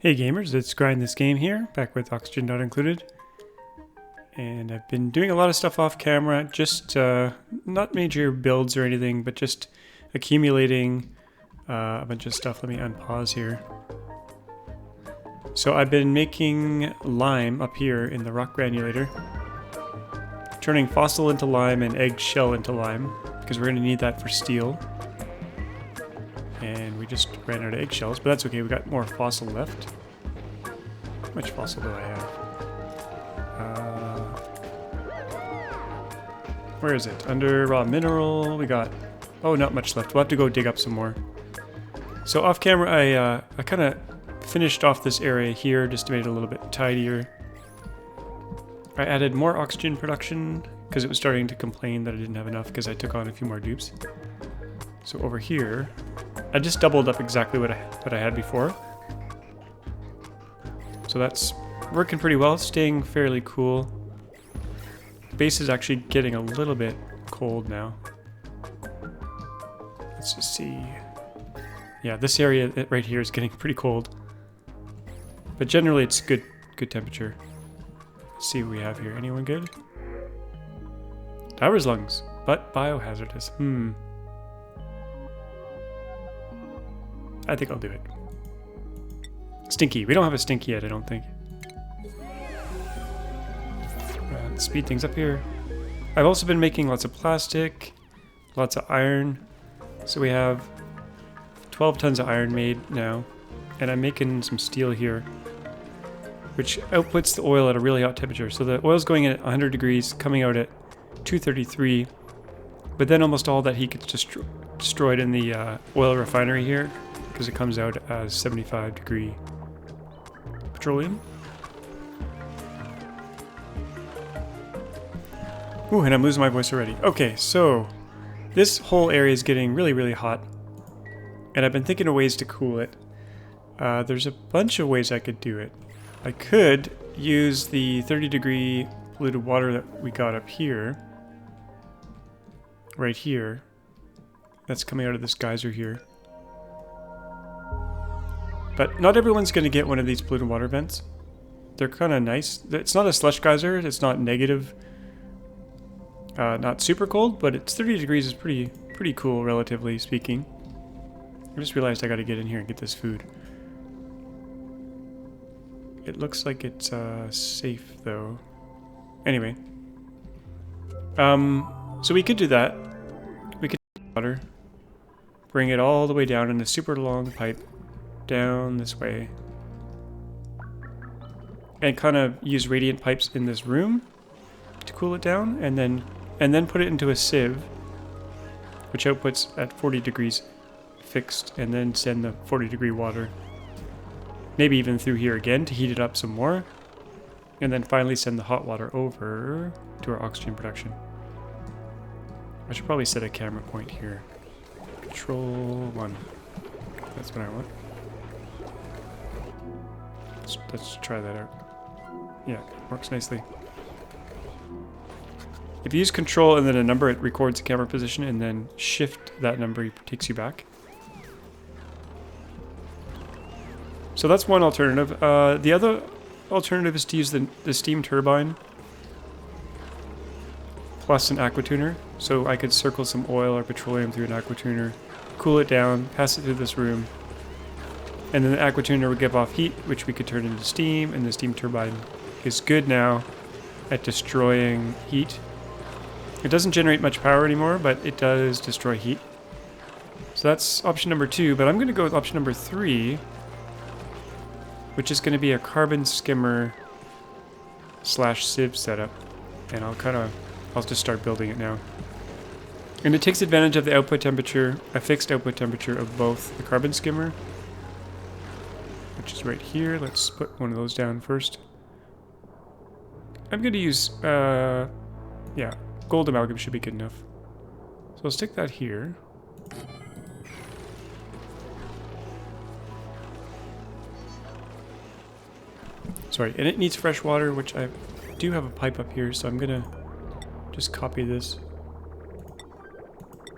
Hey gamers, it's GrindThisGame here, back with oxygen not included. And I've been doing a lot of stuff off camera, just not major builds or anything, but just accumulating a bunch of stuff. Let me unpause here. So I've been making lime up here in the rock granulator, turning fossil into lime and eggshell into lime, because we're going to need that for steel. And we just ran out of eggshells, but that's okay, we got more fossil left. How much fossil do I have? Where is it? Under raw mineral, we got... oh, not much left. We'll have to go dig up some more. So off camera, I kind of finished off this area here, just to make it a little bit tidier. I added more oxygen production, because it was starting to complain that I didn't have enough, because I took on a few more dupes. So over here, I just doubled up exactly what I had before. So that's working pretty well, staying fairly cool. The base is actually getting a little bit cold now. Let's just see. Yeah, this area right here is getting pretty cold. But generally it's good temperature. Let's see what we have here. Anyone good? Diver's lungs, but biohazardous. I think I'll do it. Stinky. We don't have a stinky yet, I don't think. Let's speed things up here. I've also been making lots of plastic, lots of iron. So we have 12 tons of iron made now. And I'm making some steel here, which outputs the oil at a really hot temperature. So the oil's going in at 100 degrees, coming out at 233. But then almost all that heat gets destroyed in the oil refinery here, because it comes out as 75 degree petroleum. Ooh, and I'm losing my voice already. Okay, so this whole area is getting really, really hot, and I've been thinking of ways to cool it. There's a bunch of ways I could do it. I could use the 30 degree polluted water that we got up here, right here, that's coming out of this geyser here. But not everyone's going to get one of these polluted water vents. They're kind of nice. It's not a slush geyser. It's not negative. Not super cold, but it's 30 degrees is pretty cool, relatively speaking. I just realized I got to get in here and get this food. It looks like it's safe, though. Anyway. So we could do that. We could take water, bring it all the way down in a super long pipe, down this way, and kind of use radiant pipes in this room to cool it down, and then put it into a sieve, which outputs at 40 degrees fixed, and then send the 40 degree water, maybe even through here again to heat it up some more, and then finally send the hot water over to our oxygen production. I should probably set a camera point here. Control 1. That's what I want. Let's try that out. Yeah, works nicely. If you use control and then a number, it records the camera position, and then shift that number takes you back. So that's one alternative. The other alternative is to use the steam turbine plus an aqua tuner. So I could circle some oil or petroleum through an aqua tuner, cool it down, pass it through this room, and then the aqua tuner would give off heat, which we could turn into steam, and the steam turbine is good now at destroying heat. It doesn't generate much power anymore, but it does destroy heat. So that's option number 2, but I'm going to go with option number 3, which is going to be a carbon skimmer / sieve setup. And I'll just start building it now. And it takes advantage of the output temperature, a fixed output temperature of both the carbon skimmer, which is right here. Let's put one of those down first. I'm going to use, yeah, gold amalgam should be good enough. So I'll stick that here. Sorry, and it needs fresh water, which I do have a pipe up here, so I'm going to just copy this.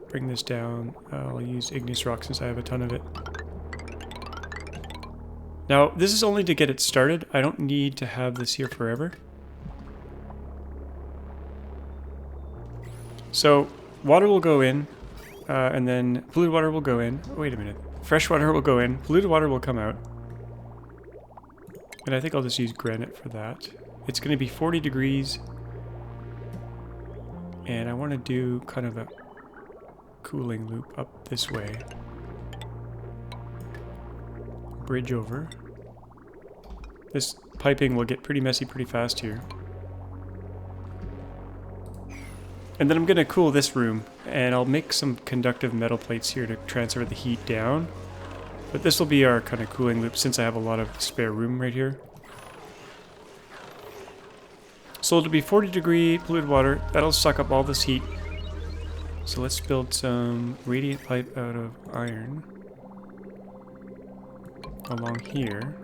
Bring this down. I'll use igneous rock since I have a ton of it. Now, this is only to get it started. I don't need to have this here forever. So, water will go in, and then polluted water will go in. Wait a minute. Fresh water will go in, polluted water will come out. And I think I'll just use granite for that. It's going to be 40 degrees. And I want to do kind of a cooling loop up this way. Bridge over. This piping will get pretty messy pretty fast here. And then I'm going to cool this room, and I'll make some conductive metal plates here to transfer the heat down. But this will be our kind of cooling loop since I have a lot of spare room right here. So it'll be 40 degree polluted water. That'll suck up all this heat. So let's build some radiant pipe out of iron along here.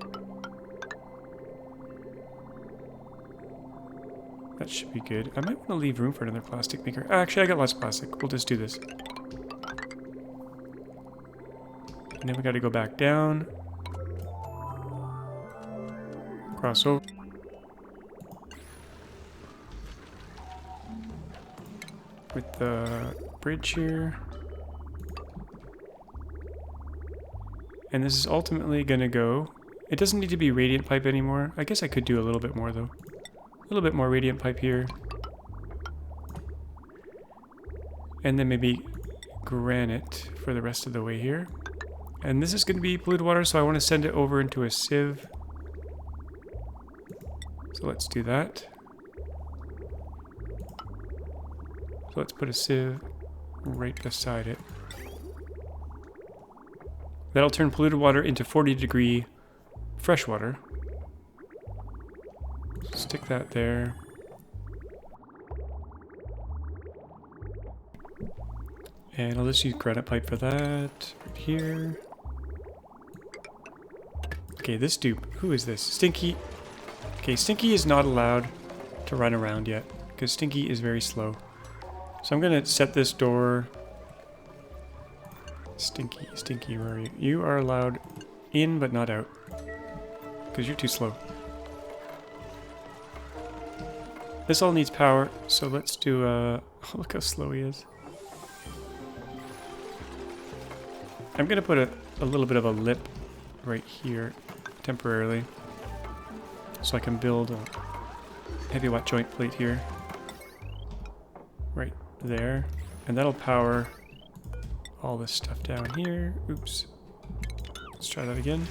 That should be good. I might want to leave room for another plastic maker. Actually, I got lots of plastic. We'll just do this. And then we got to go back down. Cross over. With the bridge here. And this is ultimately going to go... It doesn't need to be radiant pipe anymore. I guess I could do a little bit more though. A little bit more radiant pipe here. And then maybe granite for the rest of the way here. And this is going to be polluted water, so I want to send it over into a sieve. So let's do that. So let's put a sieve right beside it. That'll turn polluted water into 40 degree fresh water. Stick that there. And I'll just use granite pipe for that. Right here. Okay, this dupe. Who is this? Stinky. Okay, Stinky is not allowed to run around yet, because Stinky is very slow. So I'm going to set this door... Stinky, where are you? You are allowed in, but not out. Because you're too slow. This all needs power, so let's do a... Oh, look how slow he is. I'm going to put a little bit of a lip right here, temporarily. So I can build a heavy wet joint plate here. Right there. And that'll power all this stuff down here. Oops. Let's try that again.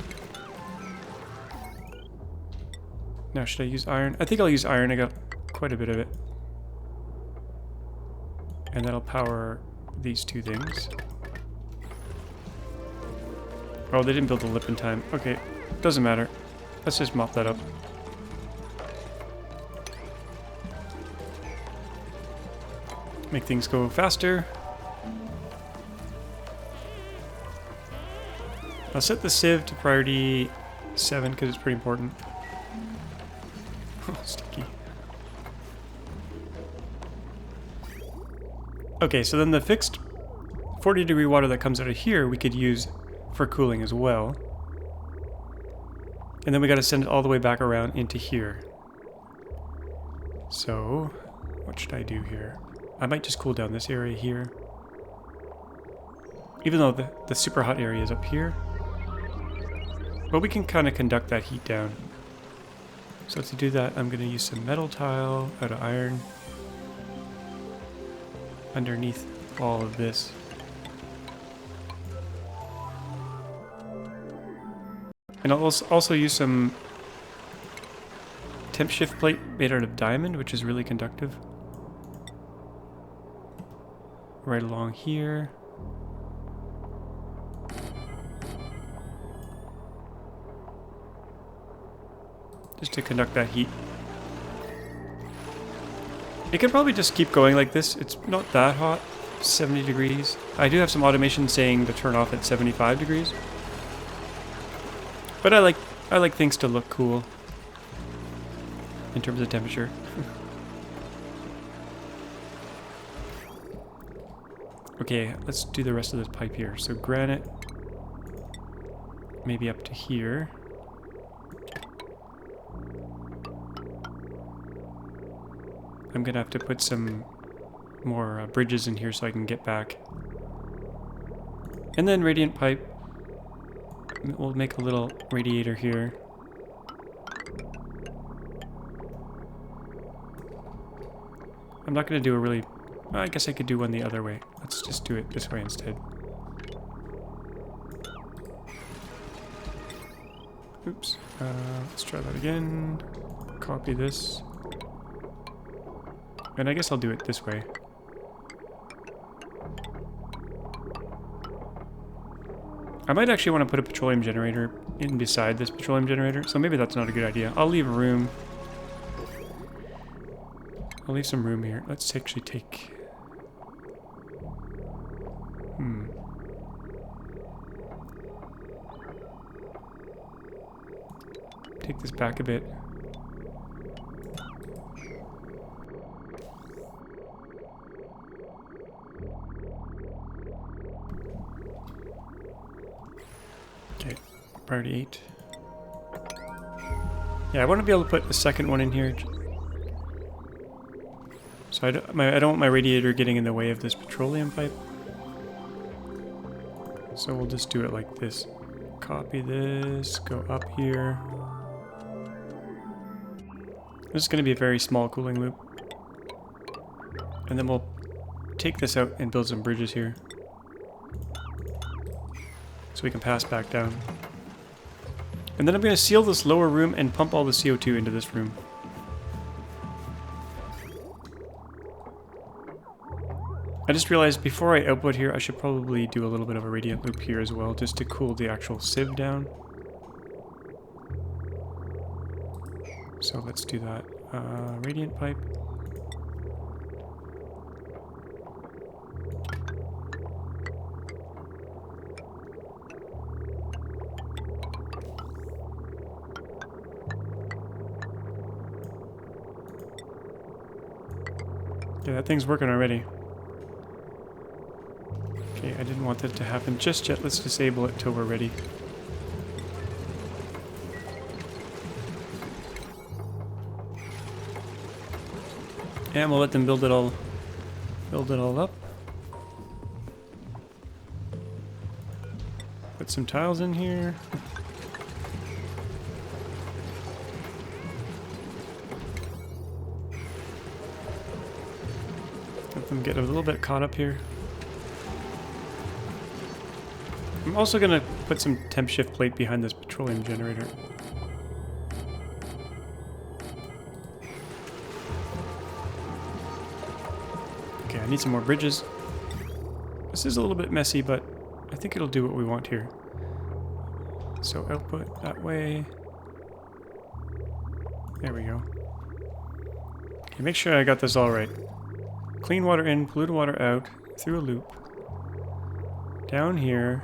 Now, should I use iron? I think I'll use iron. I got quite a bit of it. And that'll power these two things. Oh, they didn't build the lip in time. Okay, doesn't matter. Let's just mop that up. Make things go faster. I'll set the sieve to priority 7 because it's pretty important. Oh, sticky. Okay, so then the fixed 40 degree water that comes out of here we could use for cooling as well. And then we got to send it all the way back around into here. So, what should I do here? I might just cool down this area here. Even though the super hot area is up here. But we can kind of conduct that heat down. So to do that, I'm going to use some metal tile out of iron underneath all of this. And I'll also use some temp shift plate made out of diamond, which is really conductive. Right along here. Just to conduct that heat. It could probably just keep going like this. It's not that hot. 70 degrees. I do have some automation saying to turn off at 75 degrees. But I like things to look cool in terms of temperature. Okay, let's do the rest of this pipe here. So granite, maybe up to here. I'm gonna have to put some more bridges in here so I can get back. And then radiant pipe. We'll make a little radiator here. I'm not gonna do a really... Well, I guess I could do one the other way. Let's just do it this way instead. Oops. Let's try that again. Copy this. And I guess I'll do it this way. I might actually want to put a petroleum generator in beside this petroleum generator, so maybe that's not a good idea. I'll leave room. I'll leave some room here. Let's actually take... Take this back a bit. Okay, priority 8. Yeah, I want to be able to put a second one in here. So I don't want my radiator getting in the way of this petroleum pipe. So we'll just do it like this. Copy this, go up here. This is going to be a very small cooling loop. And then we'll take this out and build some bridges here. So we can pass back down. And then I'm going to seal this lower room and pump all the CO2 into this room. I just realized before I output here, I should probably do a little bit of a radiant loop here as well, just to cool the actual sieve down. So let's do that. Radiant pipe. Yeah, that thing's working already. Okay, I didn't want that to happen just yet. Let's disable it till we're ready. And we'll let them build it all up. Put some tiles in here. Let them get a little bit caught up here. I'm also gonna put some temp shift plate behind this petroleum generator. Okay, I need some more bridges. This is a little bit messy, but I think it'll do what we want here. So output that way. There we go. Okay, make sure I got this all right. Clean water in, polluted water out, through a loop. Down here.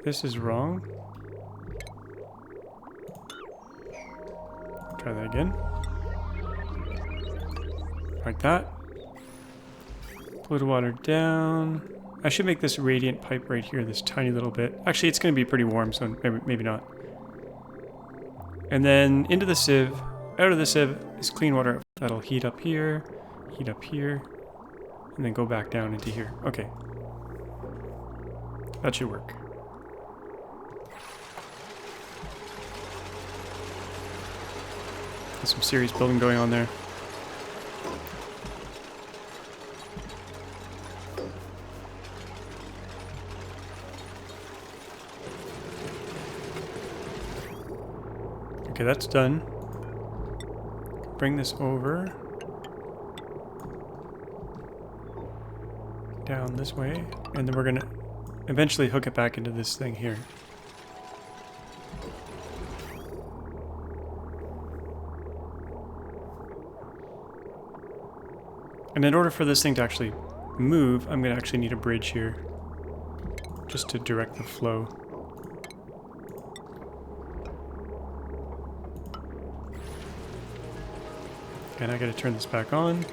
This is wrong. Try that again. Like that. Polluted water down. I should make this radiant pipe right here, this tiny little bit. Actually, it's going to be pretty warm, so maybe not. And then into the sieve. Out of the sieve is clean water. That'll heat up here, and then go back down into here. Okay. That should work. There's some serious building going on there. Okay, that's done. Bring this over. Down this way. And then we're going to eventually hook it back into this thing here. And in order for this thing to actually move, I'm going to actually need a bridge here. Just to direct the flow. And I gotta turn this back on.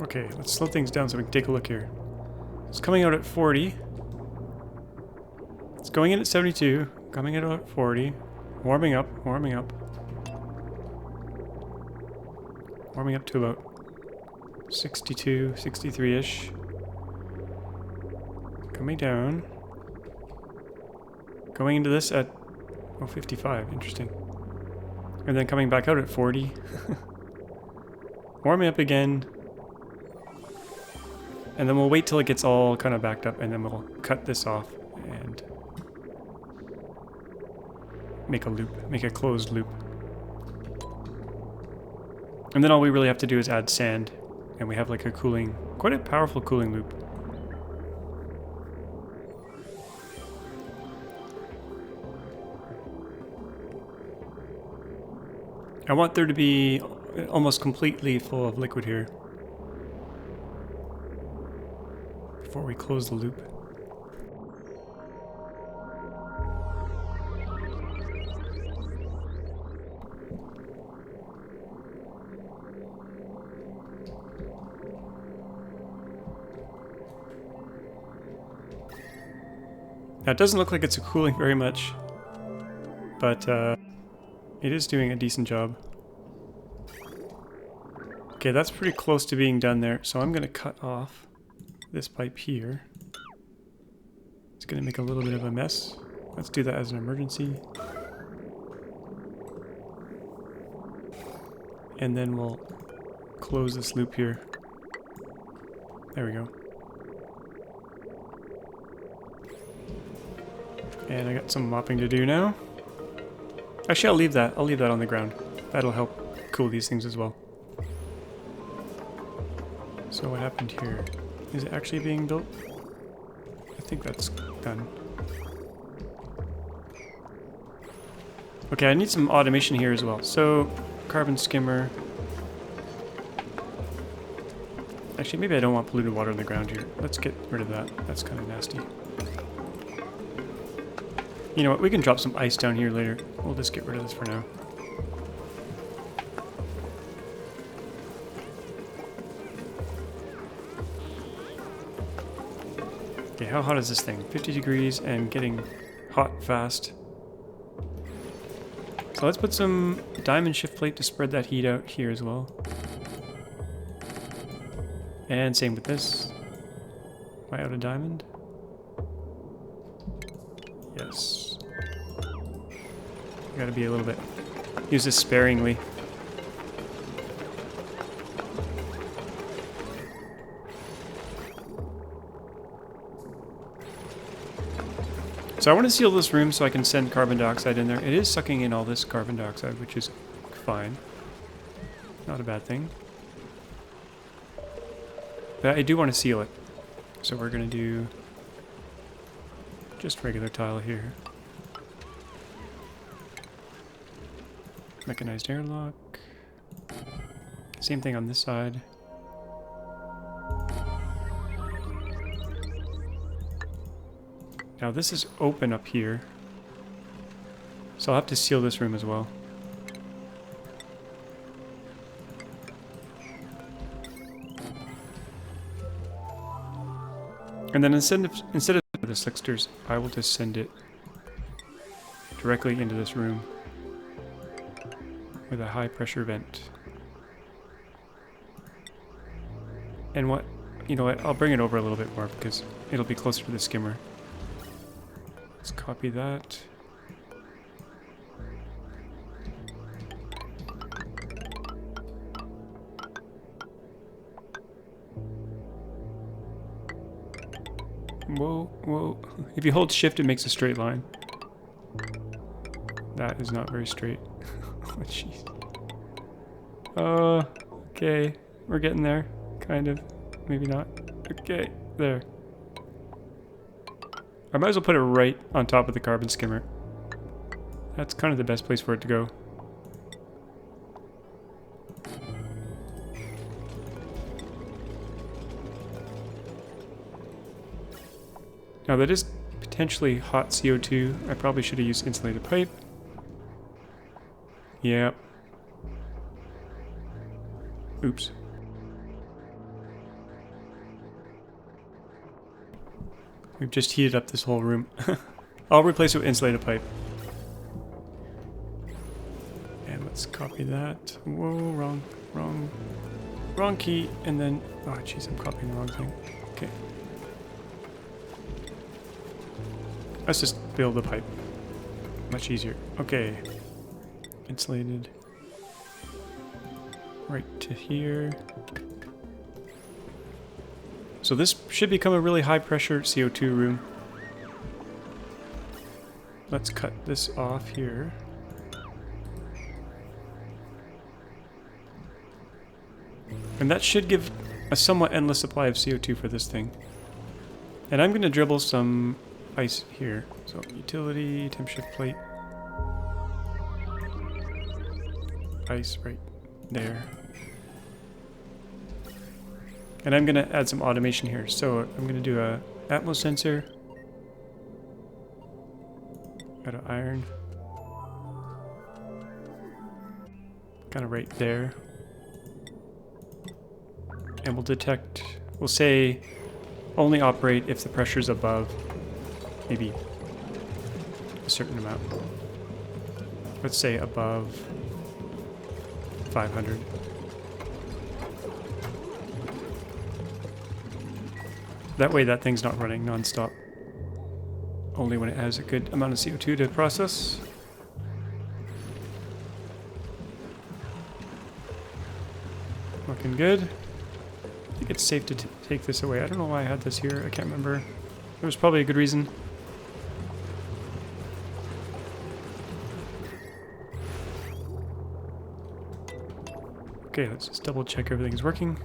Okay, let's slow things down so we can take a look here. It's coming out at 40. It's going in at 72, coming in at 40, warming up, warming up. Warming up to about 62, 63-ish. Coming down. Going into this at, 55, interesting. And then coming back out at 40. Warming up again. And then we'll wait till it gets all kind of backed up, and then we'll cut this off and make a loop, make a closed loop. And then all we really have to do is add sand, and we have like a cooling, quite a powerful cooling loop. I want there to be almost completely full of liquid here before we close the loop. Now it doesn't look like it's cooling very much, but it is doing a decent job. Okay, that's pretty close to being done there, so I'm going to cut off this pipe here. It's going to make a little bit of a mess. Let's do that as an emergency. And then we'll close this loop here. There we go. And I got some mopping to do now. Actually, I'll leave that. I'll leave that on the ground. That'll help cool these things as well. So what happened here? Is it actually being built? I think that's done. Okay, I need some automation here as well. So, carbon skimmer. Actually, maybe I don't want polluted water on the ground here. Let's get rid of that. That's kind of nasty. You know what, we can drop some ice down here later. We'll just get rid of this for now. Okay, how hot is this thing? 50 degrees and getting hot fast. So let's put some diamond shift plate to spread that heat out here as well. And same with this. Am I out of diamond? Yes. Gotta be a little bit. Use this sparingly. So I want to seal this room so I can send carbon dioxide in there. It is sucking in all this carbon dioxide, which is fine. Not a bad thing. But I do want to seal it. So we're going to do just regular tile here. Mechanized airlock. Same thing on this side. Now this is open up here, so I'll have to seal this room as well. And then instead of the slicksters, I will just send it directly into this room with a high pressure vent. And what, you know what, I'll bring it over a little bit more because it'll be closer to the skimmer. Let's copy that. Whoa, whoa. If you hold shift, it makes a straight line. That is not very straight. Oh, jeez. Okay. We're getting there. Kind of. Maybe not. Okay. There. I might as well put it right on top of the carbon skimmer. That's kind of the best place for it to go. Now that is potentially hot CO2. I probably should have used insulated pipe. Yep. Oops. We've just heated up this whole room. I'll replace it with insulated pipe. And let's copy that. Whoa, wrong key. And then, oh jeez, I'm copying the wrong thing. Okay. Let's just build a pipe. Much easier. Okay. Insulated. Right to here. So this should become a really high pressure CO2 room. Let's cut this off here. And that should give a somewhat endless supply of CO2 for this thing. And I'm going to dribble some ice here. So utility, temp shift plate. Ice right there. And I'm going to add some automation here. So I'm going to do a Atmos sensor out of iron. Kind of right there. And we'll detect, we'll say only operate if the pressure is above maybe a certain amount. Let's say above 500. That way that thing's not running non-stop. Only when it has a good amount of CO2 to process. Looking good. I think it's safe to take this away. I don't know why I had this here. I can't remember. There was probably a good reason. Okay, let's just double check everything's working.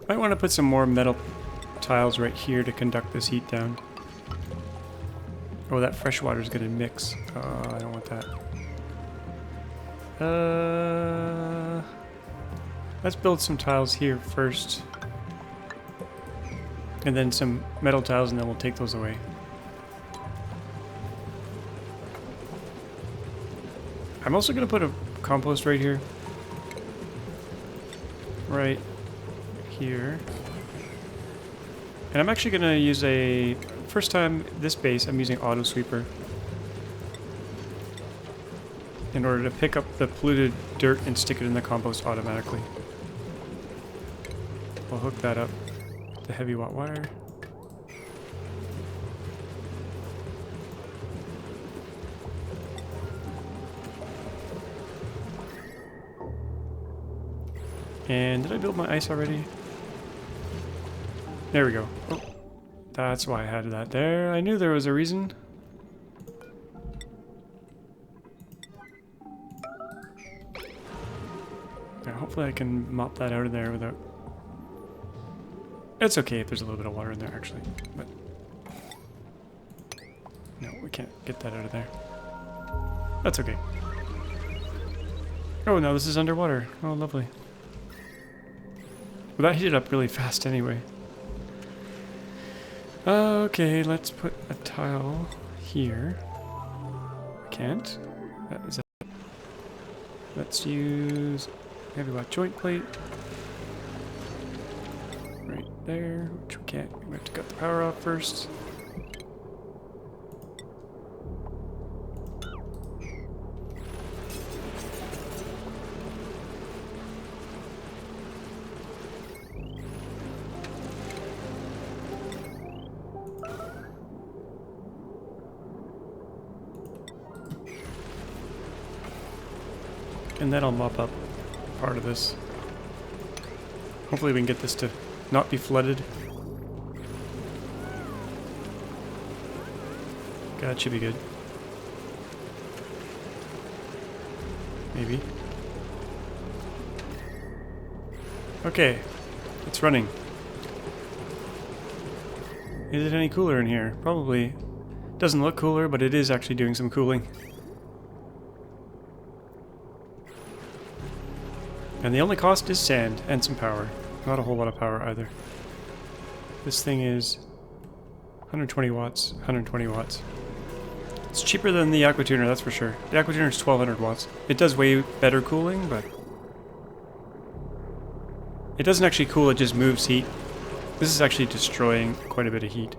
Might want to put some more metal tiles right here to conduct this heat down. Oh, that fresh water is going to mix. I don't want that. Let's build some tiles here first. And then some metal tiles, and then we'll take those away. I'm also going to put a compost right here. Right here. And I'm actually going to use a... First time this base, I'm using auto sweeper. In order to pick up the polluted dirt and stick it in the compost automatically. I'll hook that up with the heavy watt wire. And did I build my ice already? There we go. Oh, that's why I had that there. I knew there was a reason. Yeah, hopefully I can mop that out of there without... It's okay if there's a little bit of water in there, actually. But no, we can't get that out of there. That's okay. Oh, no, this is underwater. Oh, lovely. Well, that heated up really fast anyway. Okay, let's put a tile here. Can't. That is a... Let's use heavy watt joint plate. Right there, which we can't. We have to cut the power off first. And then I'll mop up part of this. Hopefully we can get this to not be flooded. That should be good. Maybe. Okay, it's running. Is it any cooler in here? Probably. Doesn't look cooler, but it is actually doing some cooling. And the only cost is sand and some power. Not a whole lot of power either. This thing is 120 watts, 120 watts. It's cheaper than the aquatuner, that's for sure. The aquatuner is 1200 watts. It does way better cooling, but It doesn't actually cool, it just moves heat. This is actually destroying quite a bit of heat.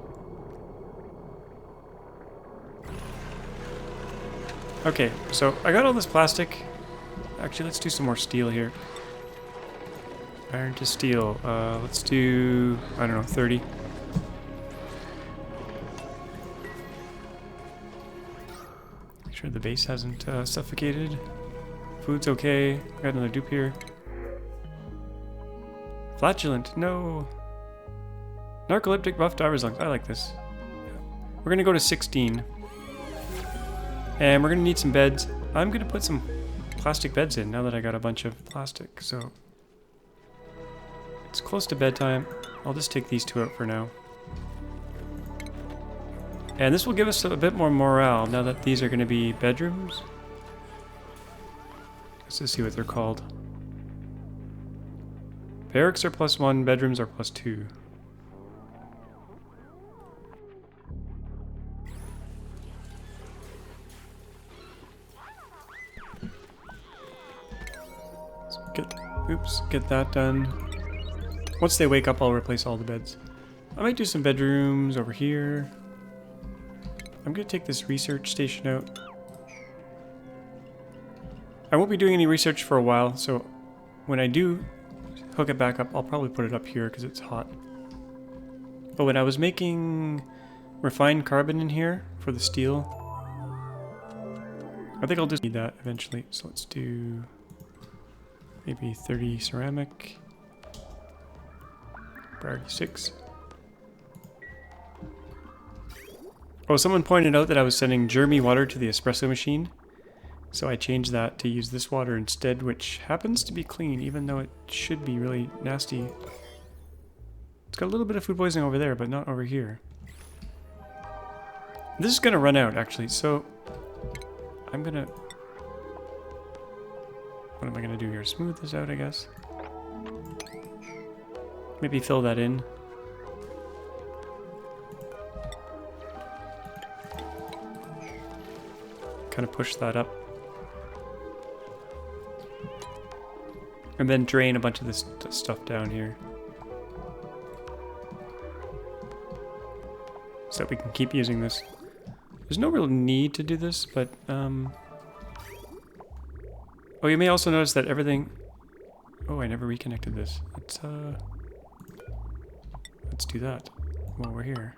Okay, so I got all this plastic. Actually, let's do some more steel here. Iron to steel. Let's do, I don't know, 30. Make sure the base hasn't suffocated. Food's okay. Got another dupe here. Flatulent, no. Narcoleptic buff diver's lungs. I like this. We're gonna go to 16. And we're gonna need some beds. I'm gonna put some plastic beds in now that I got a bunch of plastic, so. It's close to bedtime. I'll just take these two out for now. And this will give us a bit more morale now that these are gonna be bedrooms. Let's just see what they're called. Barracks are +1, bedrooms are +2. Get that done. Once they wake up, I'll replace all the beds. I might do some bedrooms over here. I'm gonna take this research station out. I won't be doing any research for a while, so when I do hook it back up, I'll probably put it up here because it's hot. But when I was making refined carbon in here for the steel, I think I'll just need that eventually. So let's do maybe 30 ceramic. Priority 6. Oh, someone pointed out that I was sending germy water to the espresso machine. So I changed that to use this water instead, which happens to be clean, even though it should be really nasty. It's got a little bit of food poisoning over there, but not over here. This is gonna run out, actually, so I'm gonna... What am I gonna do here? Smooth this out, I guess. Maybe fill that in. Kind of push that up. And then drain a bunch of this stuff down here. So that we can keep using this. There's no real need to do this, but... Oh, you may also notice that everything... Oh, I never reconnected this. Let's do that while we're here.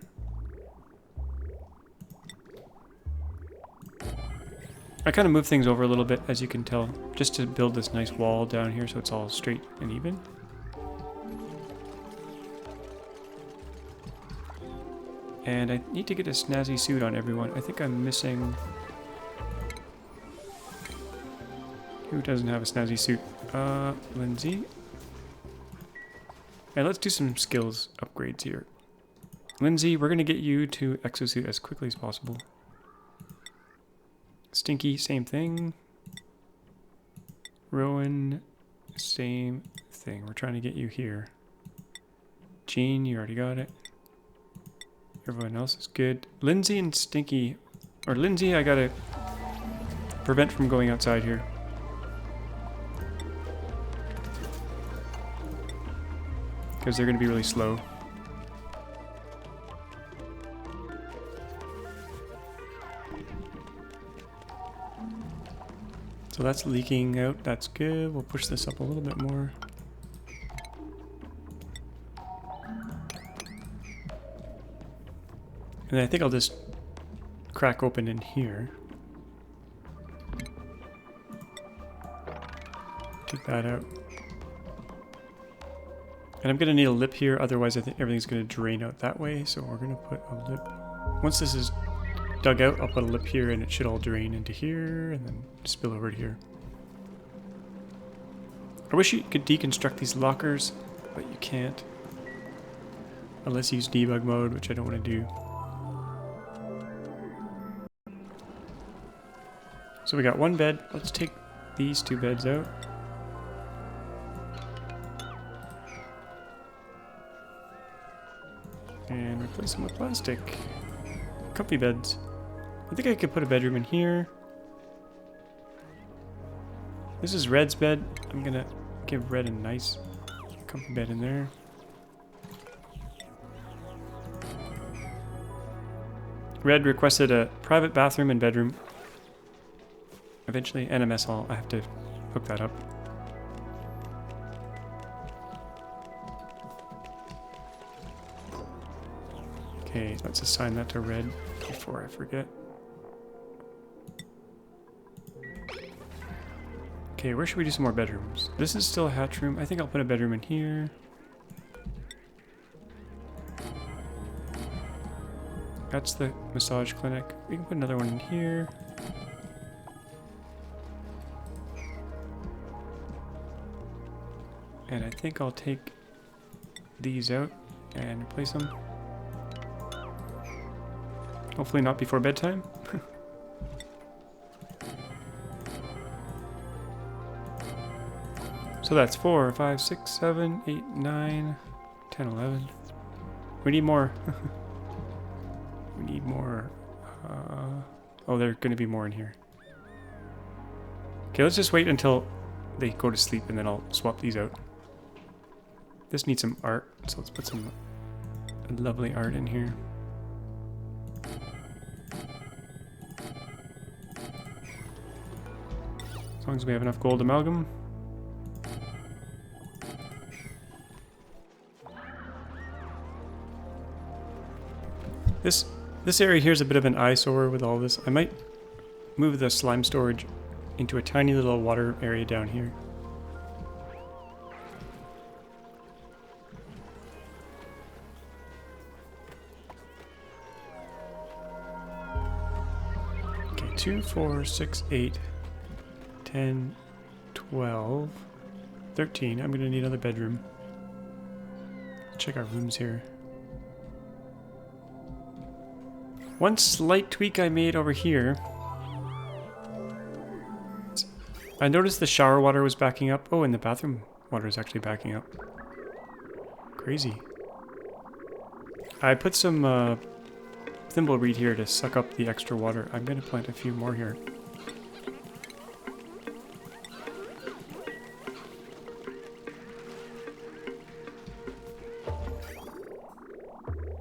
I kind of move things over a little bit, as you can tell, just to build this nice wall down here so it's all straight and even. And I need to get a snazzy suit on everyone. I think I'm missing... Who doesn't have a snazzy suit? Lindsay. And let's do some skills upgrades here. Lindsay, we're going to get you to exosuit as quickly as possible. Stinky, same thing. Rowan, same thing. We're trying to get you here. Jean, you already got it. Everyone else is good. Lindsay and Stinky, or Lindsay, I gotta prevent from going outside here. Because they're gonna be really slow. So that's leaking out, that's good. We'll push this up a little bit more. And then I think I'll just crack open in here. Take that out. And I'm gonna need a lip here, otherwise I think everything's gonna drain out that way, so we're gonna put a lip. Once this is dug out, I'll put a lip here and it should all drain into here and then spill over to here. I wish you could deconstruct these lockers, but you can't. Unless you use debug mode, which I don't want to do. So we got one bed. Let's take these two beds out. And replace them with plastic. Comfy beds. I think I could put a bedroom in here. This is Red's bed. I'm gonna give Red a nice Comfy bed in there. Red requested a private bathroom and bedroom. Eventually, and a mess hall. I have to hook that up. Okay, let's assign that to red before I forget. Okay, where should we do some more bedrooms? This is still a hatch room. I think I'll put a bedroom in here. That's the massage clinic. We can put another one in here. And I think I'll take these out and replace them. Hopefully not before bedtime. So that's 4, 5, 6, 7, 8, 9, 10, 11. We need more. We need more. Oh, there are going to be more in here. Okay, let's just wait until they go to sleep and then I'll swap these out. This needs some art, so let's put some lovely art in here. As long as we have enough gold amalgam. This area here is a bit of an eyesore with all this. I might move the slime storage into a tiny little water area down here. Okay, 2, 4, 6, 8, 10, 12, 13. I'm going to need another bedroom. Check our rooms here. One slight tweak I made over here. I noticed the shower water was backing up. Oh, and the bathroom water is actually backing up. Crazy. I put some thimbleweed here to suck up the extra water. I'm going to plant a few more here.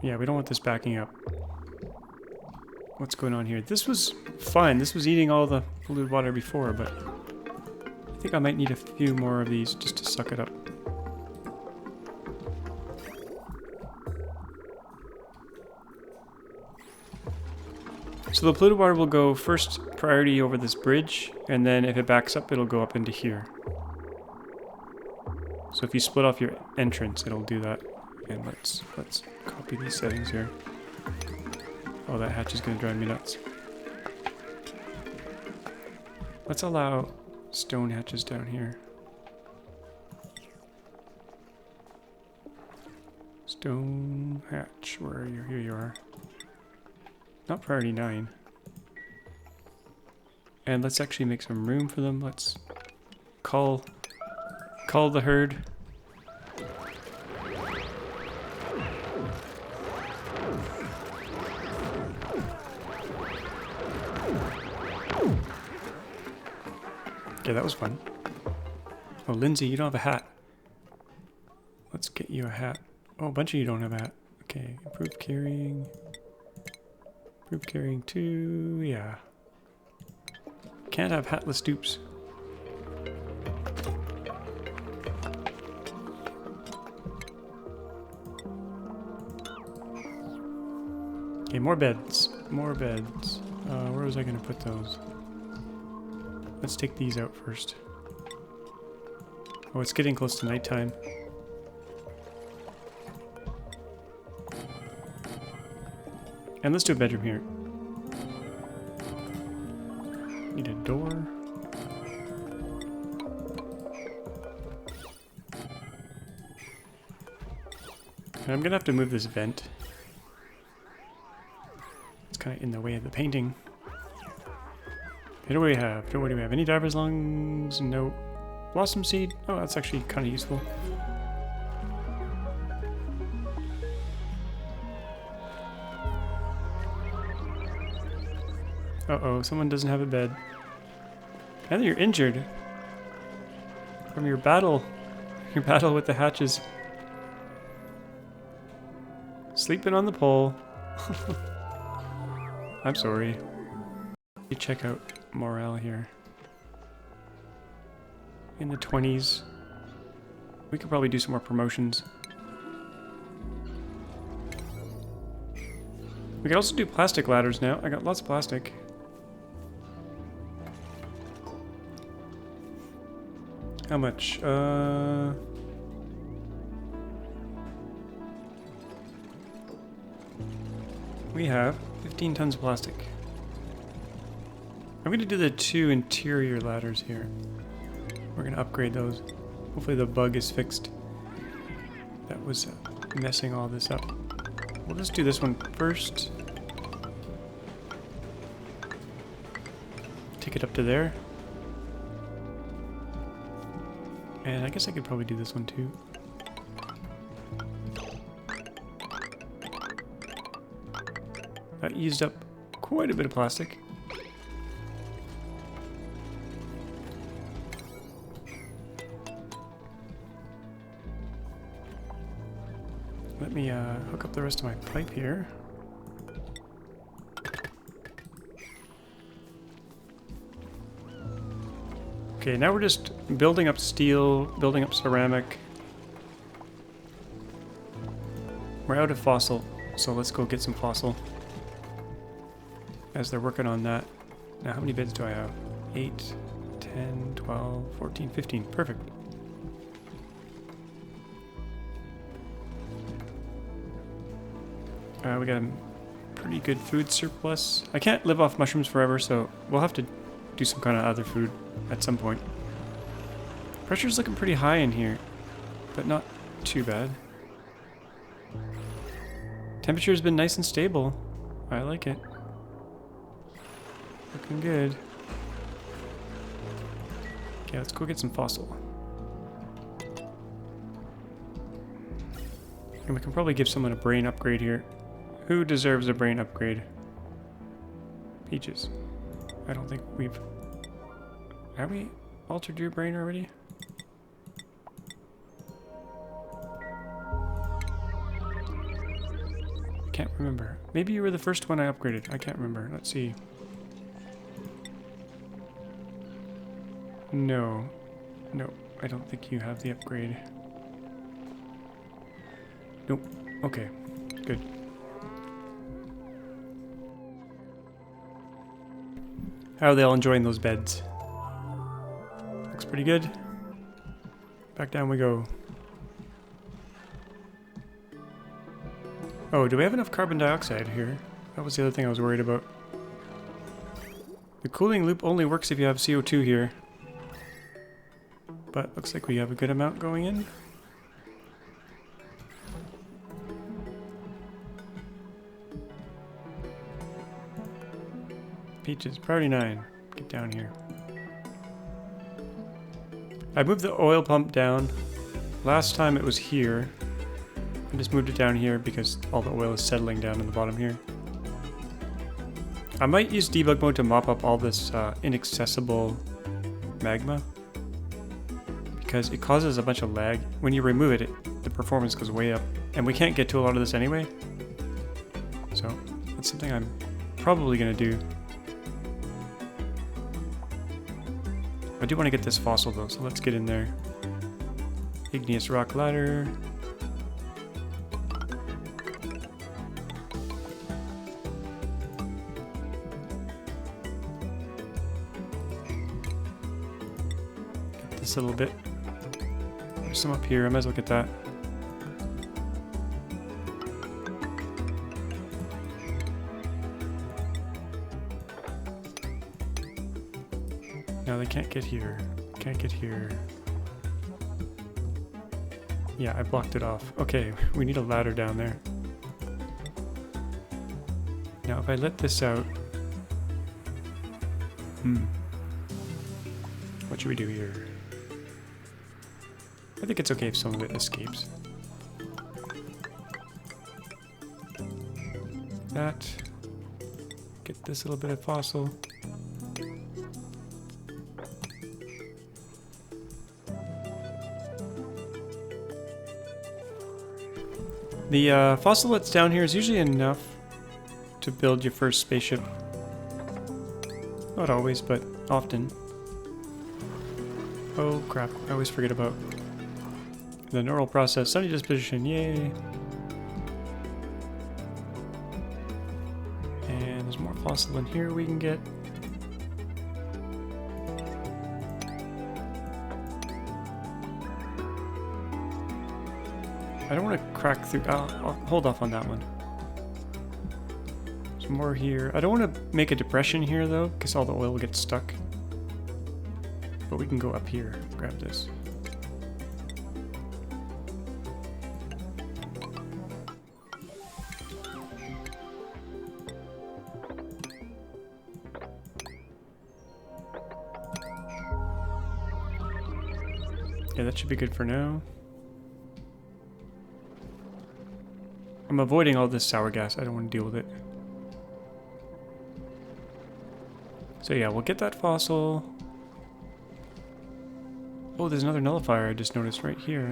Yeah, we don't want this backing up. What's going on here? This was fine. This was eating all the polluted water before, but I think I might need a few more of these just to suck it up. So the polluted water will go first priority over this bridge, and then if it backs up, it'll go up into here. So if you split off your entrance, it'll do that. And let's copy these settings here. Oh, that hatch is going to drive me nuts. Let's allow stone hatches down here. Stone hatch, where are you? Here you are. Not priority 9. And let's actually make some room for them. Let's call the herd. Okay, that was fun. Oh, Lindsay, you don't have a hat. Let's get you a hat. Oh, a bunch of you don't have a hat. Okay, improved carrying. Improved carrying 2, yeah. Can't have hatless dupes. Okay, more beds. More beds. Where was I going to put those? Let's take these out first. Oh, it's getting close to nighttime. And let's do a bedroom here. Need a door. And I'm gonna have to move this vent. It's kind of in the way of the painting. What do we have? What do we have? Any diver's lungs? No. Blossom seed? Oh, that's actually kind of useful. Uh-oh, someone doesn't have a bed. Either you're injured from your battle Your battle with the hatches. Sleeping on the pole. I'm sorry. You check out morale here. In the 20s. We could probably do some more promotions. We could also do plastic ladders now. I got lots of plastic. How much? We have 15 tons of plastic. I'm going to do the 2 interior ladders here. We're going to upgrade those. Hopefully the bug is fixed. That was messing all this up. We'll just do this one first. Take it up to there. And I guess I could probably do this one too. That used up quite a bit of plastic. Let me hook up the rest of my pipe here. Okay, now we're just building up steel, building up ceramic. We're out of fossil, so let's go get some fossil. As they're working on that. Now, how many beds do I have? 8, 10, 12, 14, 15. Perfect. We got a pretty good food surplus. I can't live off mushrooms forever, so we'll have to do some kind of other food at some point. Pressure's looking pretty high in here, but not too bad. Temperature's been nice and stable. I like it. Looking good. Okay, let's go get some fossil. And we can probably give someone a brain upgrade here. Who deserves a brain upgrade? Peaches. I don't think we've... Have we altered your brain already? I can't remember. Maybe you were the first one I upgraded. I can't remember. Let's see. No. No, I don't think you have the upgrade. Nope. Okay. Good. How are they all enjoying those beds? Looks pretty good. Back down we go. Oh, do we have enough carbon dioxide here? That was the other thing I was worried about. The cooling loop only works if you have CO2 here. But looks like we have a good amount going in. Peaches, priority 9. Get down here. I moved the oil pump down. Last time it was here. I just moved it down here because all the oil is settling down in the bottom here. I might use debug mode to mop up all this inaccessible magma. Because it causes a bunch of lag. When you remove it, the performance goes way up. And we can't get to a lot of this anyway. So, that's something I'm probably going to do. I do want to get this fossil though, so let's get in there. Igneous rock ladder. Get this a little bit. There's some up here, I might as well get that. No, they can't get here. Can't get here. Yeah, I blocked it off. Okay, we need a ladder down there. Now, if I let this out... What should we do here? I think it's okay if some of it escapes. That. Get this little bit of fossil. The fossil that's down here is usually enough to build your first spaceship. Not always, but often. Oh crap, I always forget about the neural process. Sunny disposition, yay! And there's more fossil in here we can get. I don't want to crack through. I'll hold off on that one. There's more here. I don't want to make a depression here though, because all the oil will get stuck. But we can go up here, grab this. Yeah, that should be good for now. I'm avoiding all this sour gas. I don't want to deal with it. So yeah, we'll get that fossil. Oh, there's another nullifier I just noticed right here.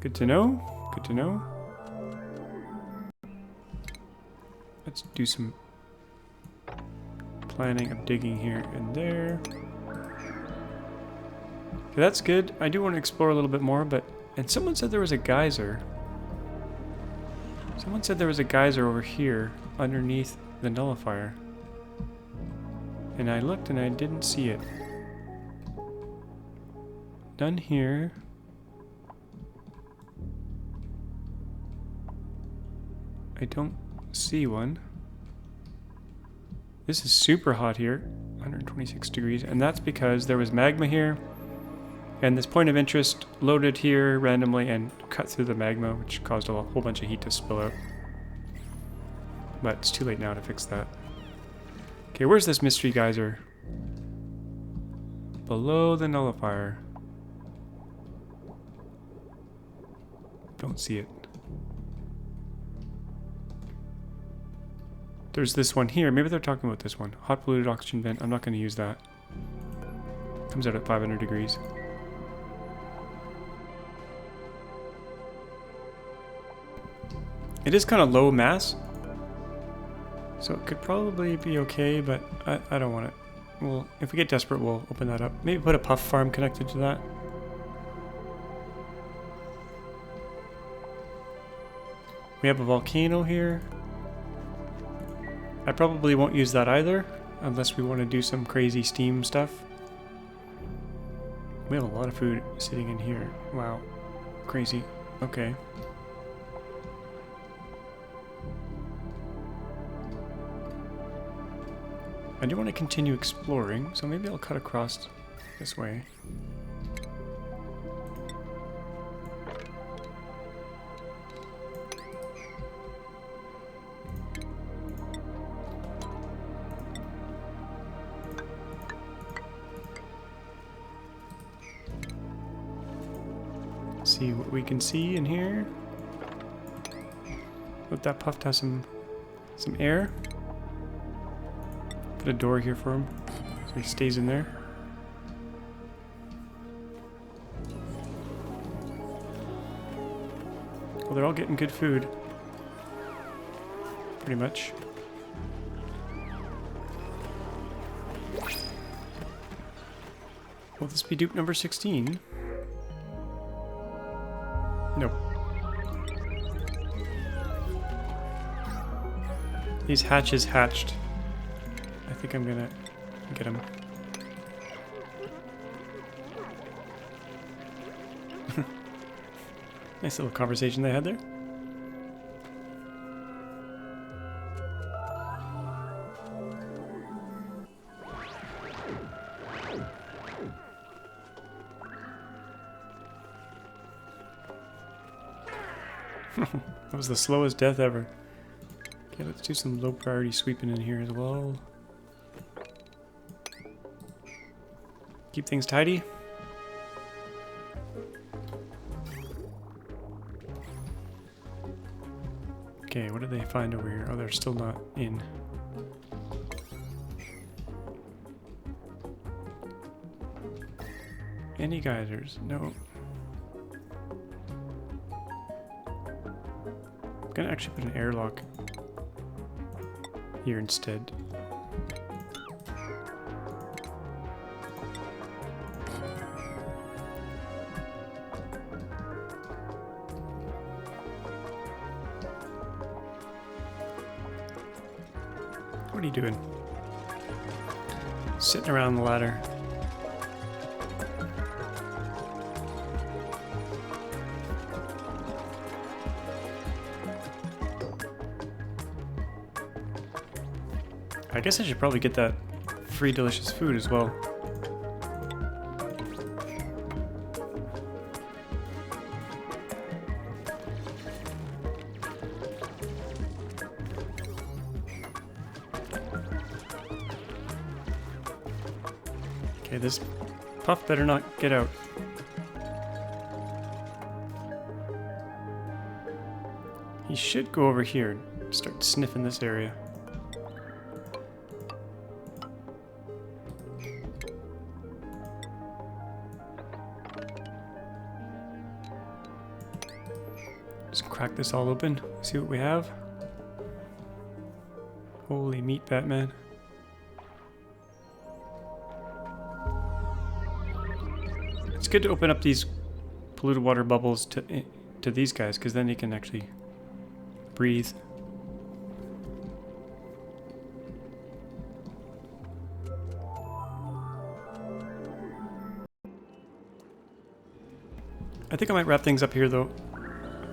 Good to know. Good to know. Let's do some planning of digging here and there. Okay, that's good. I do want to explore a little bit more, but... And someone said there was a geyser. Someone said there was a geyser over here, underneath the nullifier. And I looked and I didn't see it. None here. I don't see one. This is super hot here, 126 degrees, and that's because there was magma here. And this point of interest loaded here randomly and cut through the magma, which caused a whole bunch of heat to spill out. But it's too late now to fix that. Okay, where's this mystery geyser? Below the nullifier. Don't see it. There's this one here. Maybe they're talking about this one. Hot polluted oxygen vent. I'm not going to use that. Comes out at 500 degrees. It is kind of low mass, so it could probably be okay, but I don't want it. Well, if we get desperate, we'll open that up. Maybe put a puff farm connected to that. We have a volcano here. I probably won't use that either, unless we want to do some crazy steam stuff. We have a lot of food sitting in here. Wow. Crazy. Okay. I do want to continue exploring, so maybe I'll cut across this way. See what we can see in here. Hope that puff has some air. Put a door here for him, so he stays in there. Well, they're all getting good food. Pretty much. Will this be dupe number 16? Nope. These hatches hatched. I think I'm gonna get him. Nice little conversation they had there. That was the slowest death ever. Okay, let's do some low priority sweeping in here as well. Keep things tidy. Okay, what did they find over here? Oh, they're still not in. Any geysers? No. gonna actually put an airlock here instead. What are you doing? Sitting around the ladder. I guess I should probably get that free delicious food as well. Okay, this puff better not get out. He should go over here and start sniffing this area. Just crack this all open, see what we have. Holy meat, Batman. It's good to open up these polluted water bubbles to these guys, because then they can actually breathe. I think I might wrap things up here though.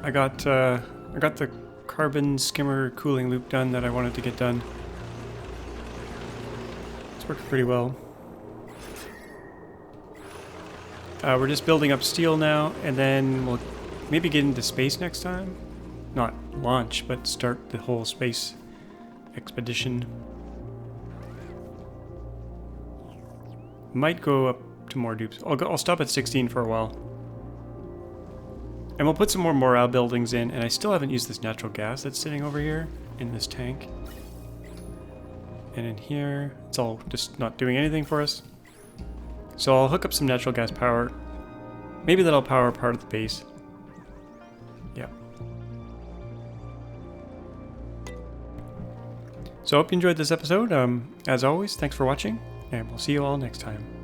I got the carbon skimmer cooling loop done that I wanted to get done. It's worked pretty well. We're just building up steel now, and then we'll maybe get into space next time. Not launch, but start the whole space expedition. Might go up to more dupes. I'll stop at 16 for a while. And we'll put some more morale buildings in, and I still haven't used this natural gas that's sitting over here in this tank. And in here, it's all just not doing anything for us. So I'll hook up some natural gas power. Maybe that'll power part of the base. Yeah. So I hope you enjoyed this episode. As always, thanks for watching, and we'll see you all next time.